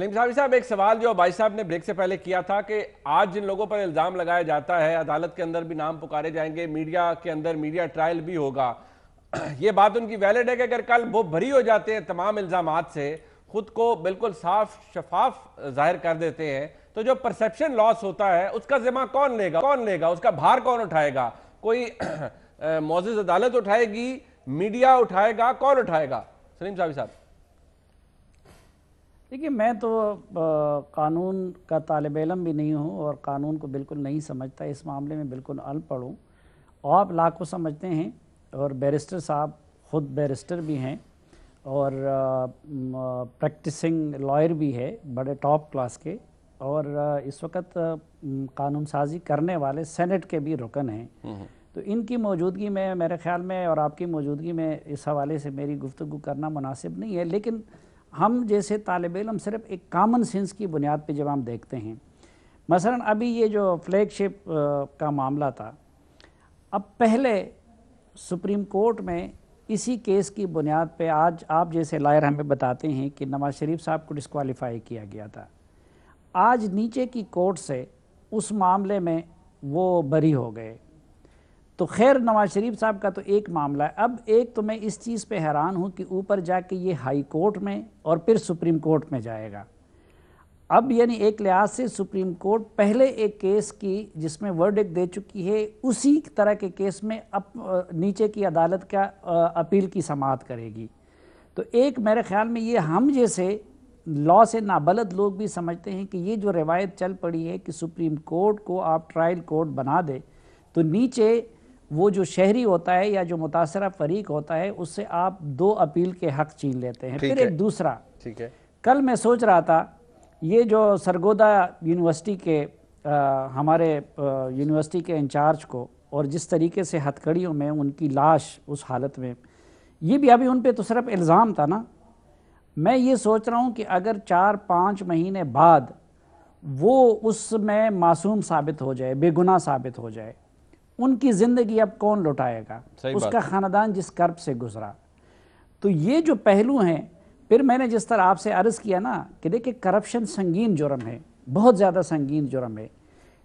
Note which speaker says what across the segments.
Speaker 1: सलीम साहब एक सवाल जो भाई साहब ने ब्रेक से पहले किया था कि आज जिन लोगों पर इल्जाम लगाया जाता है अदालत के अंदर भी नाम पुकारे जाएंगे, मीडिया के अंदर मीडिया ट्रायल भी होगा, ये बात उनकी वैलिड है कि अगर कल वो बरी हो जाते हैं तमाम इल्जामात से, खुद को बिल्कुल साफ शफाफ जाहिर कर देते हैं, तो जो परसेप्शन लॉस होता है उसका जिम्मा कौन लेगा, उसका भार कौन उठाएगा? कोई मुअज़्ज़ज़ अदालत उठाएगी, मीडिया उठाएगा, कौन उठाएगा? सलीम साहब
Speaker 2: देखिए, मैं तो कानून का तालिब इल्म भी नहीं हूँ और कानून को बिल्कुल नहीं समझता, इस मामले में बिल्कुल अनपढ़ हूँ। आप ला को समझते हैं और बैरिस्टर साहब ख़ुद बैरिस्टर भी हैं और प्रैक्टिसिंग लॉयर भी है बड़े टॉप क्लास के, और इस वक्त कानून साजी करने वाले सेनेट के भी रुकन हैं। तो इनकी मौजूदगी में मेरे ख़्याल में और आपकी मौजूदगी में इस हवाले से मेरी गुफ्तगू करना मुनासिब नहीं है। लेकिन हम जैसे तालिब इल्म सिर्फ एक कॉमन सेंस की बुनियाद पे जब हम देखते हैं, मसलन अभी ये जो फ्लैगशिप का मामला था, अब पहले सुप्रीम कोर्ट में इसी केस की बुनियाद पे आज आप जैसे लायर हमें बताते हैं कि नवाज़ शरीफ साहब को डिस्क्वालीफाई किया गया था। आज नीचे की कोर्ट से उस मामले में वो बरी हो गए। तो खैर नवाज़ शरीफ साहब का तो एक मामला है। अब एक तो मैं इस चीज़ पे हैरान हूँ कि ऊपर जाके ये हाई कोर्ट में और फिर सुप्रीम कोर्ट में जाएगा। अब यानी एक लिहाज से सुप्रीम कोर्ट पहले एक केस की जिसमें वर्डिक्ट दे चुकी है, उसी तरह के केस में अब नीचे की अदालत का अपील की समाअत करेगी। तो एक मेरे ख्याल में ये हम जैसे लॉ से नाबलद लोग भी समझते हैं कि ये जो रिवायत चल पड़ी है कि सुप्रीम कोर्ट को आप ट्रायल कोर्ट बना दे, तो नीचे वो जो शहरी होता है या जो मुतासरा फरीक होता है उससे आप दो अपील के हक छीन लेते हैं। फिर एक दूसरा, ठीक है, कल मैं सोच रहा था ये जो सरगोदा यूनिवर्सिटी के हमारे यूनिवर्सिटी के इंचार्ज को और जिस तरीके से हथकड़ियों में उनकी लाश उस हालत में, ये भी अभी उन पे तो सिर्फ इल्ज़ाम था ना। मैं ये सोच रहा हूँ कि अगर 4-5 महीने बाद वो उसमें मासूम साबित हो जाए, बेगुनाह साबित हो जाए, उनकी ज़िंदगी अब कौन लौटाएगा? उसका ख़ानदान जिस कर्ब से गुजरा। तो ये जो पहलू हैं, फिर मैंने जिस तरह आपसे अर्ज़ किया ना कि देखिए करप्शन संगीन जुर्म है, बहुत ज़्यादा संगीन जुर्म है,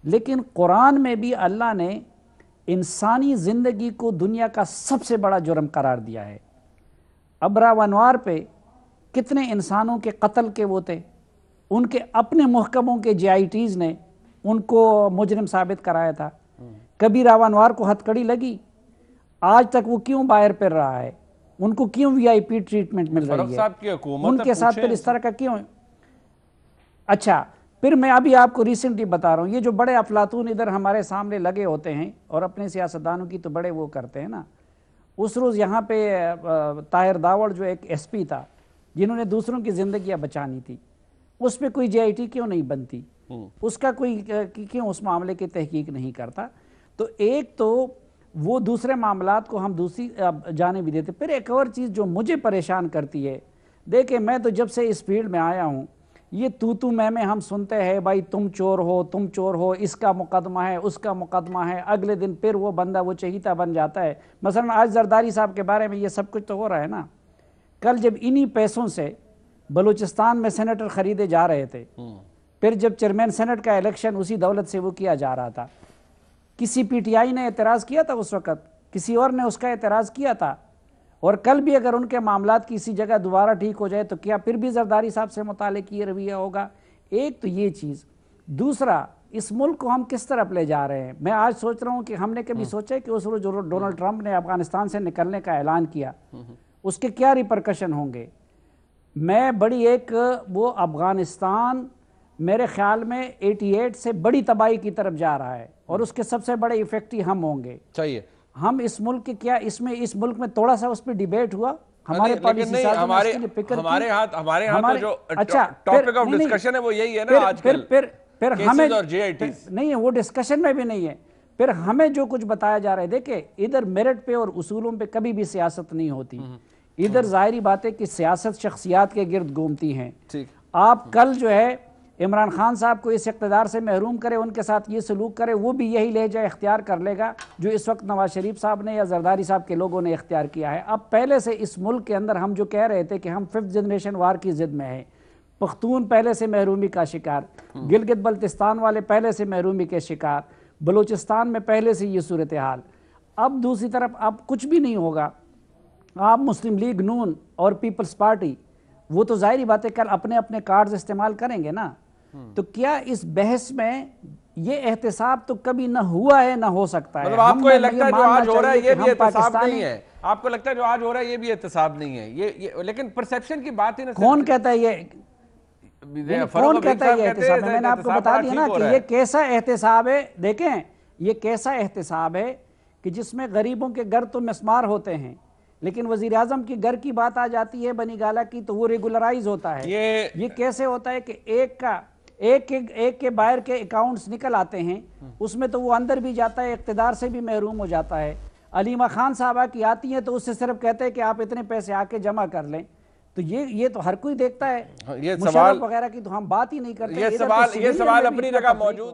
Speaker 2: लेकिन कुरान में भी अल्लाह ने इंसानी ज़िंदगी को दुनिया का सबसे बड़ा जुर्म करार दिया है। अबरा व अनवार पे कितने इंसानों के कत्ल के वो थे, उनके अपने महकमों के JITs ने उनको मुजरिम साबित कराया था। कभी रावणवार को हथकड़ी लगी, आज तक वो क्यों बाहर फिर रहा है? उनको क्यों VIP ट्रीटमेंट मिल रही है? उनके साथ फिर इस तरह का क्यों? अच्छा, फिर मैं अभी आपको रिसेंटली बता रहा हूँ, ये जो बड़े अफलातून इधर हमारे सामने लगे होते हैं और अपने सियासतदानों की तो बड़े वो करते हैं ना। उस रोज़ यहाँ पे ताहिर दावड़ जो एक SP था, जिन्होंने दूसरों की ज़िंदगियाँ बचानी थी, उस पर कोई JIT क्यों नहीं बनती? उसका कोई क्यों उस मामले की तहकीक नहीं करता? तो एक तो वो दूसरे मामलात को हम दूसरी जाने भी देते। फिर एक और चीज़ जो मुझे परेशान करती है, देखिए मैं तो जब से इस फील्ड में आया हूँ, ये तू मैं हम सुनते हैं भाई तुम चोर हो, इसका मुकदमा है, उसका मुकदमा है, अगले दिन फिर वो बंदा वो चहीता बन जाता है। मसलन आज जरदारी साहब के बारे में ये सब कुछ तो हो रहा है ना। कल जब इन्हीं पैसों से बलूचिस्तान में सेनेटर ख़रीदे जा रहे थे, फिर जब चेयरमैन सेनेट का इलेक्शन उसी दौलत से वो किया जा रहा था, किसी PTI ने एतराज़ किया था उस वक़्त, किसी और ने उसका एतराज़ किया था। और कल भी अगर उनके मामलात किसी जगह दोबारा ठीक हो जाए तो क्या फिर भी जरदारी साहब से मुतालिक ये रवैया होगा? एक तो ये चीज़। दूसरा, इस मुल्क को हम किस तरफ ले जा रहे हैं? मैं आज सोच रहा हूँ कि हमने कभी सोचा है कि उस रोज़ जो डोनाल्ड ट्रंप ने अफगानिस्तान से निकलने का ऐलान किया, उसके क्या रिपरकशन होंगे? मैं बड़ी एक वो अफगानिस्तान मेरे ख्याल में 88 से बड़ी तबाही की तरफ जा रहा है और उसके सबसे बड़े इफेक्टिव हम होंगे। चाहिए हम इस मुल्क के क्या इसमें इस मुल्क में थोड़ा सा उस पर डिबेट हुआ हमारे पॉलिसी हमारे हाथ तो जो अच्छा टॉपिक ऑफ डिस्कशन है वो यही है ना आजकल। फिर हमें नहीं है, वो डिस्कशन में भी नहीं है। फिर हमें जो कुछ बताया जा रहा है, देखिए इधर मेरिट पे और उसूलों पे कभी भी सियासत नहीं होती। इधर जाहिर बात है कि सियासत शख्सियात के गिर्द घूमती हैं। आप कल जो है इमरान खान साहब को इस इक़्तिदार से महरूम करे, उनके साथ ये सलूक करे, वो भी यही लहजा इख्तियार कर लेगा जो इस वक्त नवाज शरीफ साहब ने या जरदारी साहब के लोगों ने इख्तियार किया है। अब पहले से इस मुल्क के अंदर हम जो कह रहे थे कि हम 5th जनरेशन वार की ज़िद में हैं, پختون پہلے سے محرومی کا شکار، گلگت بلتستان والے پہلے سے محرومی کے شکار، بلوچستان میں پہلے سے یہ صورتحال۔ اب دوسری طرف اب کچھ بھی نہیں ہوگا، آپ مسلم لیگ نون اور پیپلز پارٹی وہ تو ظاہری بات ہے کل اپنے اپنے کارڈز استعمال کریں گے نا، تو کیا اس بحث میں یہ احتساب تو کبھی نہ ہوا ہے نہ ہو سکتا ہے؟
Speaker 1: مطلب آپ کو یہ لگتا ہے جو آج ہو رہا ہے یہ بھی احتساب نہیں ہے؟ آپ کو لگتا ہے جو آج ہو رہا ہے یہ بھی احتساب نہیں ہے؟ یہ لیکن پرسیپشن کی بات ہی نہ،
Speaker 2: کون کہتا ہے یہ؟ کون کہتا ہے یہ احتساب ہے؟ میں نے آپ کو بتا دیا نا کہ یہ کیسا احتساب ہے۔ دیکھیں یہ کیسا احتساب ہے کہ جس میں غریبوں کے گھر تو مسمار ہوتے ہیں، لیکن وزیراعظم کی گھر کی بات آ جاتی ہے بنی گالہ کی تو وہ ریگولرائز ہوتا ہے۔ یہ کیسے ہوتا ہے کہ ایک کے باہر کے اکاؤنٹس نکل آتے ہیں، اس میں تو وہ اندر بھی جاتا ہے، اقتدار سے بھی محروم ہو جاتا ہے۔ علیمہ خان صاحبہ کی آتی ہیں تو اس سے صرف کہتے ہیں کہ آپ اتنے پیسے آ کے جمع کر لیں، تو یہ تو ہر کوئی دیکھتا ہے۔ مشرف وغیرہ کی تو ہم بات ہی نہیں کرتے۔
Speaker 1: یہ سوال اپنی جگہ موجود